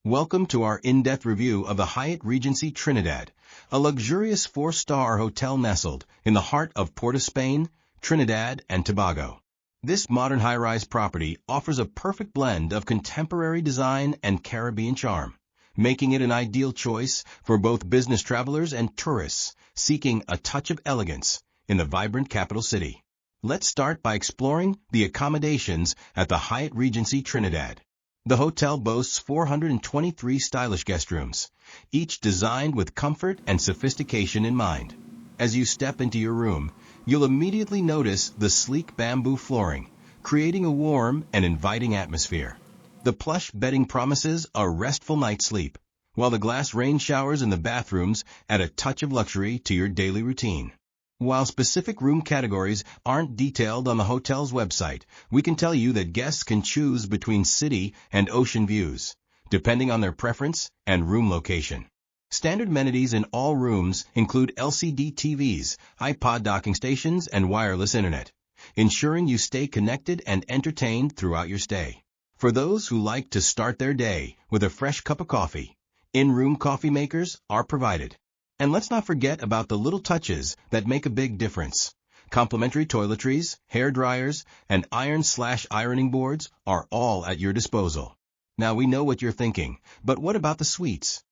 Welcome to our in-depth review of the Hyatt Regency Trinidad, a luxurious 4-star hotel nestled in the heart of Port of Spain, Trinidad and Tobago. This modern high-rise property offers a perfect blend of contemporary design and Caribbean charm, making it an ideal choice for both business travelers and tourists seeking a touch of elegance in the vibrant capital city. Let's start by exploring the accommodations at the Hyatt Regency Trinidad. The hotel boasts 423 stylish guest rooms, each designed with comfort and sophistication in mind. As you step into your room, you'll immediately notice the sleek bamboo flooring, creating a warm and inviting atmosphere. The plush bedding promises a restful night's sleep, while the glass rain showers in the bathrooms add a touch of luxury to your daily routine. While specific room categories aren't detailed on the hotel's website, we can tell you that guests can choose between city and ocean views, depending on their preference and room location. Standard amenities in all rooms include LCD TVs, iPod docking stations, and wireless internet, ensuring you stay connected and entertained throughout your stay. For those who like to start their day with a fresh cup of coffee, in-room coffee makers are provided. And let's not forget about the little touches that make a big difference. Complimentary toiletries, hair dryers, and ironing boards are all at your disposal. Now we know what you're thinking, but what about the suites?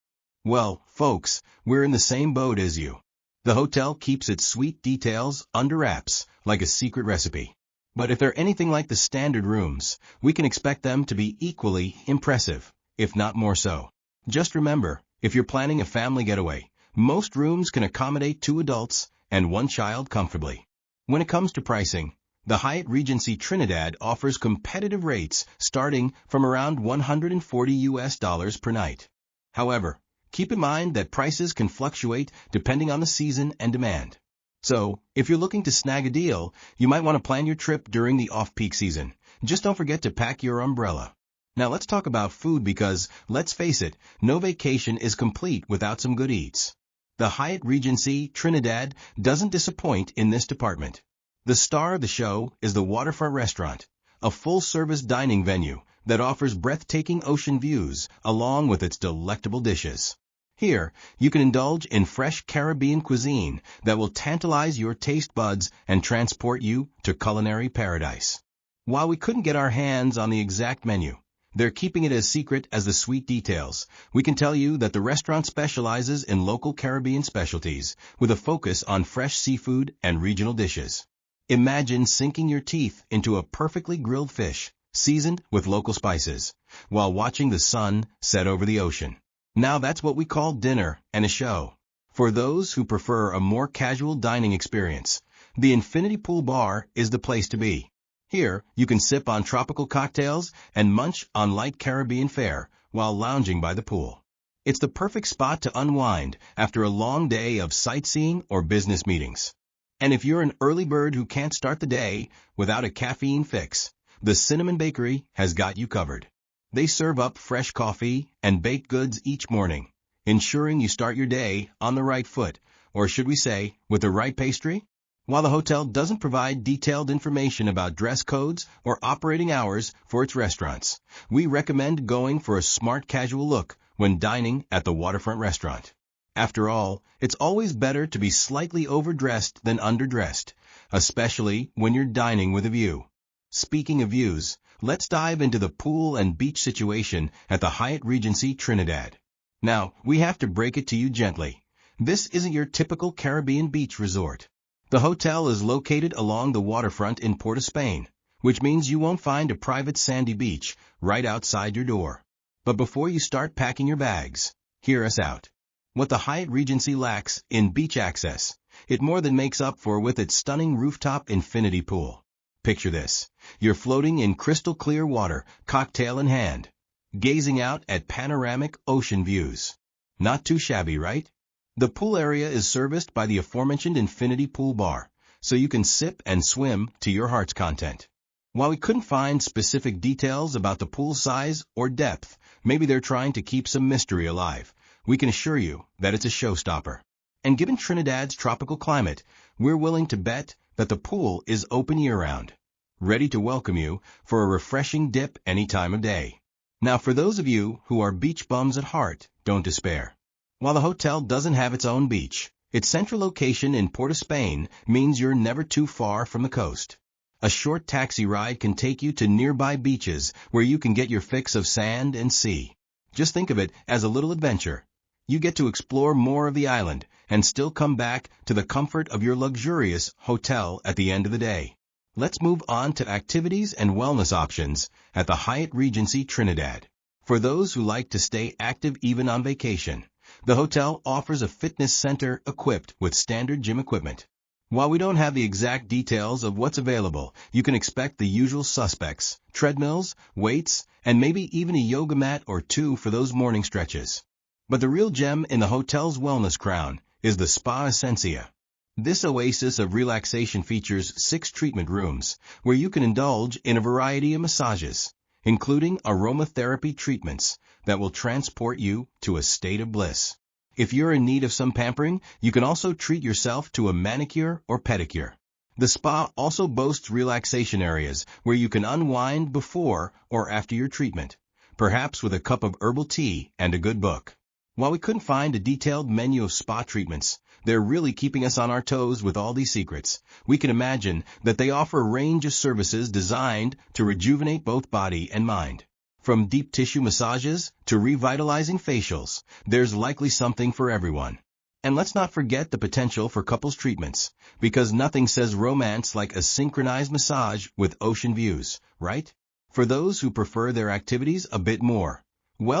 Well, folks, we're in the same boat as you. The hotel keeps its sweet details under wraps, like a secret recipe. But if they're anything like the standard rooms, we can expect them to be equally impressive, if not more so. Just remember, if you're planning a family getaway, most rooms can accommodate 2 adults and 1 child comfortably. When it comes to pricing, the Hyatt Regency Trinidad offers competitive rates starting from around $140 per night. However, keep in mind that prices can fluctuate depending on the season and demand. So, if you're looking to snag a deal, you might want to plan your trip during the off-peak season. Just don't forget to pack your umbrella. Now let's talk about food because, let's face it, no vacation is complete without some good eats. The Hyatt Regency Trinidad doesn't disappoint in this department. The star of the show is the Waterfront restaurant, a full-service dining venue that offers breathtaking ocean views along with its delectable dishes. Here, you can indulge in fresh Caribbean cuisine that will tantalize your taste buds and transport you to culinary paradise. While we couldn't get our hands on the exact menu, they're keeping it as secret as the sweet details. We can tell you that the restaurant specializes in local Caribbean specialties with a focus on fresh seafood and regional dishes. Imagine sinking your teeth into a perfectly grilled fish, seasoned with local spices, while watching the sun set over the ocean. Now that's what we call dinner and a show. For those who prefer a more casual dining experience, the Infinity Pool Bar is the place to be. Here, you can sip on tropical cocktails and munch on light Caribbean fare while lounging by the pool. It's the perfect spot to unwind after a long day of sightseeing or business meetings. And if you're an early bird who can't start the day without a caffeine fix, the Cinnamon Bakery has got you covered. They serve up fresh coffee and baked goods each morning, ensuring you start your day on the right foot, or should we say, with the right pastry? While the hotel doesn't provide detailed information about dress codes or operating hours for its restaurants, we recommend going for a smart casual look when dining at the Waterfront restaurant. After all, it's always better to be slightly overdressed than underdressed, especially when you're dining with a view. Speaking of views, let's dive into the pool and beach situation at the Hyatt Regency Trinidad. Now, we have to break it to you gently. This isn't your typical Caribbean beach resort. The hotel is located along the waterfront in Port of Spain, which means you won't find a private sandy beach right outside your door. But before you start packing your bags, hear us out. What the Hyatt Regency lacks in beach access, it more than makes up for with its stunning rooftop infinity pool. Picture this. You're floating in crystal clear water, cocktail in hand, gazing out at panoramic ocean views. Not too shabby, right? The pool area is serviced by the aforementioned Infinity Pool Bar, so you can sip and swim to your heart's content. While we couldn't find specific details about the pool size or depth, maybe they're trying to keep some mystery alive, we can assure you that it's a showstopper. And given Trinidad's tropical climate, we're willing to bet that the pool is open year-round, ready to welcome you for a refreshing dip any time of day. Now for those of you who are beach bums at heart, don't despair. While the hotel doesn't have its own beach, its central location in Port of Spain means you're never too far from the coast. A short taxi ride can take you to nearby beaches where you can get your fix of sand and sea. Just think of it as a little adventure. You get to explore more of the island and still come back to the comfort of your luxurious hotel at the end of the day. Let's move on to activities and wellness options at the Hyatt Regency Trinidad. For those who like to stay active even on vacation, the hotel offers a fitness center equipped with standard gym equipment. While we don't have the exact details of what's available, you can expect the usual suspects: treadmills, weights, and maybe even a yoga mat or two for those morning stretches. But the real gem in the hotel's wellness crown is the Spa Escencia. This oasis of relaxation features 6 treatment rooms where you can indulge in a variety of massages, including aromatherapy treatments that will transport you to a state of bliss. If you're in need of some pampering, you can also treat yourself to a manicure or pedicure. The spa also boasts relaxation areas where you can unwind before or after your treatment, perhaps with a cup of herbal tea and a good book. While we couldn't find a detailed menu of spa treatments, they're really keeping us on our toes with all these secrets. We can imagine that they offer a range of services designed to rejuvenate both body and mind. From deep tissue massages to revitalizing facials, there's likely something for everyone. And let's not forget the potential for couples treatments, because nothing says romance like a synchronized massage with ocean views, right? For those who prefer their activities a bit more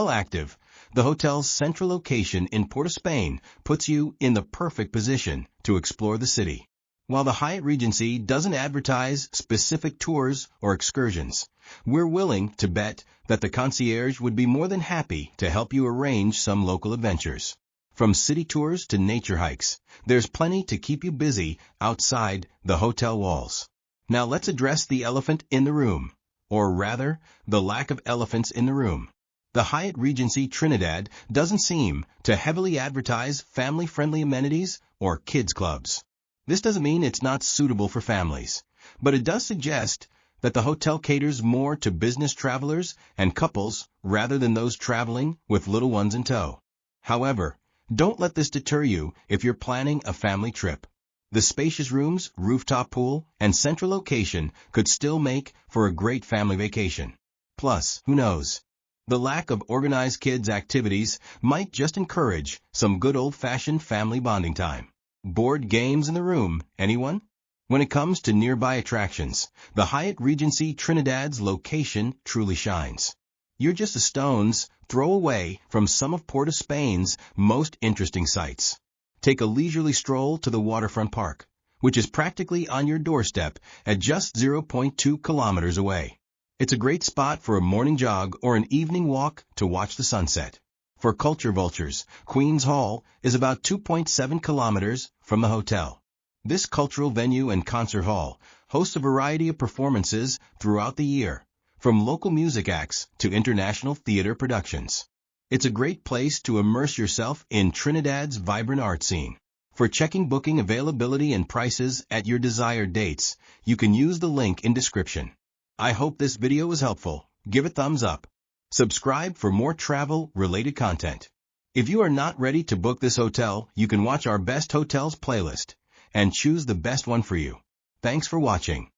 active, the hotel's central location in Port of Spain puts you in the perfect position to explore the city. While the Hyatt Regency doesn't advertise specific tours or excursions, we're willing to bet that the concierge would be more than happy to help you arrange some local adventures. From city tours to nature hikes, there's plenty to keep you busy outside the hotel walls. Now let's address the elephant in the room, or rather, the lack of elephants in the room. The Hyatt Regency Trinidad doesn't seem to heavily advertise family-friendly amenities or kids clubs. This doesn't mean it's not suitable for families, but it does suggest that the hotel caters more to business travelers and couples rather than those traveling with little ones in tow. However, don't let this deter you if you're planning a family trip. The spacious rooms, rooftop pool, and central location could still make for a great family vacation. Plus, who knows? The lack of organized kids' activities might just encourage some good old-fashioned family bonding time. Board games in the room, anyone? When it comes to nearby attractions, the Hyatt Regency Trinidad's location truly shines. You're just a stone's throw away from some of Port of Spain's most interesting sights. Take a leisurely stroll to the Waterfront Park, which is practically on your doorstep at just 0.2 kilometers away. It's a great spot for a morning jog or an evening walk to watch the sunset. For culture vultures, Queen's Hall is about 2.7 kilometers from the hotel. This cultural venue and concert hall hosts a variety of performances throughout the year, from local music acts to international theater productions. It's a great place to immerse yourself in Trinidad's vibrant art scene. For checking booking availability and prices at your desired dates, you can use the link in description. I hope this video was helpful. Give it thumbs up. Subscribe for more travel-related content. If you are not ready to book this hotel, you can watch our Best Hotels playlist and choose the best one for you. Thanks for watching.